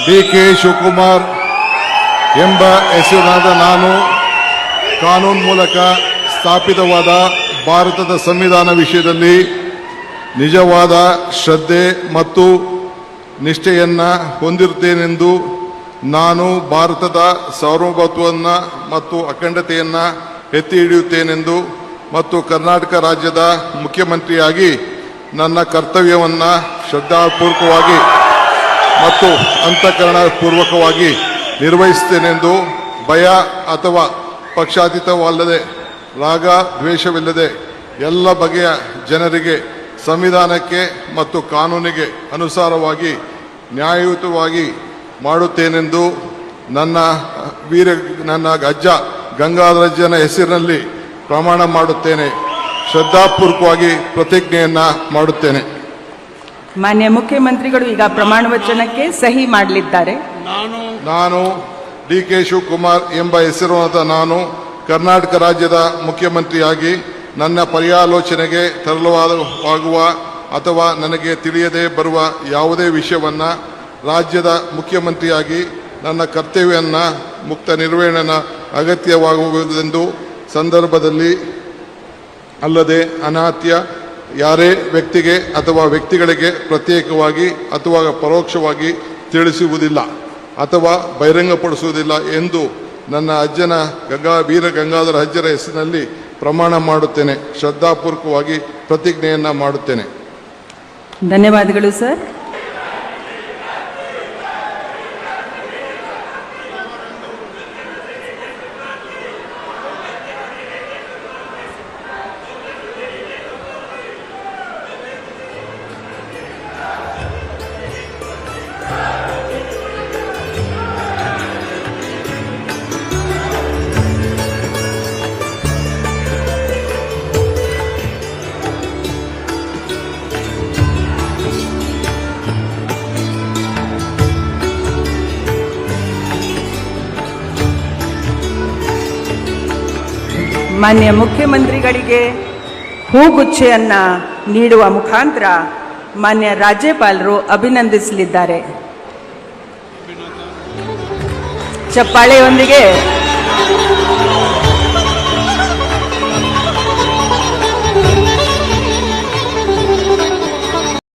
ಡಿ.ಕೆ. ಶಿವಕುಮಾರ್ ಎಂಬ ಹೆಸರಿನಾದ ನಾನು ಕಾನೂನು ಮೂಲಕ ಸ್ಥಾಪಿತವಾದ ಭಾರತದ ಸಂವಿಧಾನ ವಿಷಯದಲ್ಲಿ ನಿಜವಾದ ಶ್ರದ್ಧೆ ಮತ್ತು ನಿಷ್ಠೆಯನ್ನು ಹೊಂದಿರುತ್ತೇನೆಂದು ನಾನು ಭಾರತದ ಸಾರ್ವಭೌಮತ್ವವನ್ನು ಮತ್ತು ಅಖಂಡತೆಯನ್ನು ಎತ್ತಿ ಹಿಡಿಯುತ್ತೇನೆಂದು ಮತ್ತು ಕರ್ನಾಟಕ ರಾಜ್ಯದ ಮುಖ್ಯಮಂತ್ರಿಯಾಗಿ ನನ್ನ ಕರ್ತವ್ಯವನ್ನು ಶ್ರದ್ಧಾಪೂರ್ವಕವಾಗಿ ಮತ್ತು ಅಂತಃಕರಣಪೂರ್ವಕವಾಗಿ ನಿರ್ವಹಿಸುತ್ತೇನೆಂದು ಭಯ ಅಥವಾ ಪಕ್ಷಾತೀತವಲ್ಲದೆ ರಾಗ ದ್ವೇಷವಿಲ್ಲದೆ ಎಲ್ಲ ಬಗೆಯ ಜನರಿಗೆ ಸಂವಿಧಾನಕ್ಕೆ ಮತ್ತು ಕಾನೂನಿಗೆ ಅನುಸಾರವಾಗಿ ನ್ಯಾಯಯುತವಾಗಿ ಮಾಡುತ್ತೇನೆಂದು ನನ್ನ ಅಜ್ಜ ಗಂಗಾಧರಜ್ಜನ ಹೆಸರಿನಲ್ಲಿ ಪ್ರಮಾಣ ಮಾಡುತ್ತೇನೆ. ಶ್ರದ್ಧಾಪೂರ್ವಕವಾಗಿ ಪ್ರತಿಜ್ಞೆಯನ್ನ ಮಾಡುತ್ತೇನೆ. ಮಾನ್ಯ ಮುಖ್ಯಮಂತ್ರಿಗಳು ಈಗ ಪ್ರಮಾಣ ವಚನಕ್ಕೆ ಸಹಿ ಮಾಡಲಿದ್ದಾರೆ. ನಾನು ಡಿ.ಕೆ. ಶಿವಕುಮಾರ್ ಎಂಬ ಹೆಸರಿನ ನಾನು ಕರ್ನಾಟಕ ರಾಜ್ಯದ ಮುಖ್ಯಮಂತ್ರಿಯಾಗಿ ನನ್ನ ಪರ್ಯಾಲೋಚನೆಗೆ ತರಲಾಗುವ ಅಥವಾ ನನಗೆ ತಿಳಿಯದೆ ಬರುವ ಯಾವುದೇ ವಿಷಯವನ್ನು ರಾಜ್ಯದ ಮುಖ್ಯಮಂತ್ರಿಯಾಗಿ ನನ್ನ ಕರ್ತವ್ಯವನ್ನು ಮುಕ್ತ ನಿರ್ವಹಣೆ ಅಗತ್ಯವಾಗುವುದೆಂದು ಸಂದರ್ಭದಲ್ಲಿ ಅಲ್ಲದೆ ಅನಾತ್ಯ ಯಾರೇ ವ್ಯಕ್ತಿಗೆ ಅಥವಾ ವ್ಯಕ್ತಿಗಳಿಗೆ ಪ್ರತ್ಯೇಕವಾಗಿ ಅಥವಾ ಪರೋಕ್ಷವಾಗಿ ತಿಳಿಸುವುದಿಲ್ಲ ಅಥವಾ ಬಹಿರಂಗಪಡಿಸುವುದಿಲ್ಲ ಎಂದು ನನ್ನ ಅಜ್ಜನ ವೀರ ಗಂಗಾಧರ ಅಜ್ಜರ ಹೆಸರಿನಲ್ಲಿ ಪ್ರಮಾಣ ಮಾಡುತ್ತೇನೆ. ಶ್ರದ್ಧಾಪೂರ್ವಕವಾಗಿ ಪ್ರತಿಜ್ಞೆಯನ್ನ ಮಾಡುತ್ತೇನೆ. ಧನ್ಯವಾದಗಳು ಸರ್. ಮಾನ್ಯ ಮುಖ್ಯಮಂತ್ರಿಗಳಿಗೆ ಹೂಗುಚ್ಛೆಯನ್ನ ನೀಡುವ ಮುಖಾಂತರ ಮಾನ್ಯ ರಾಜ್ಯಪಾಲರು ಅಭಿನಂದಿಸಲಿದ್ದಾರೆ. ಚಪ್ಪಾಳೆಯೊಂದಿಗೆ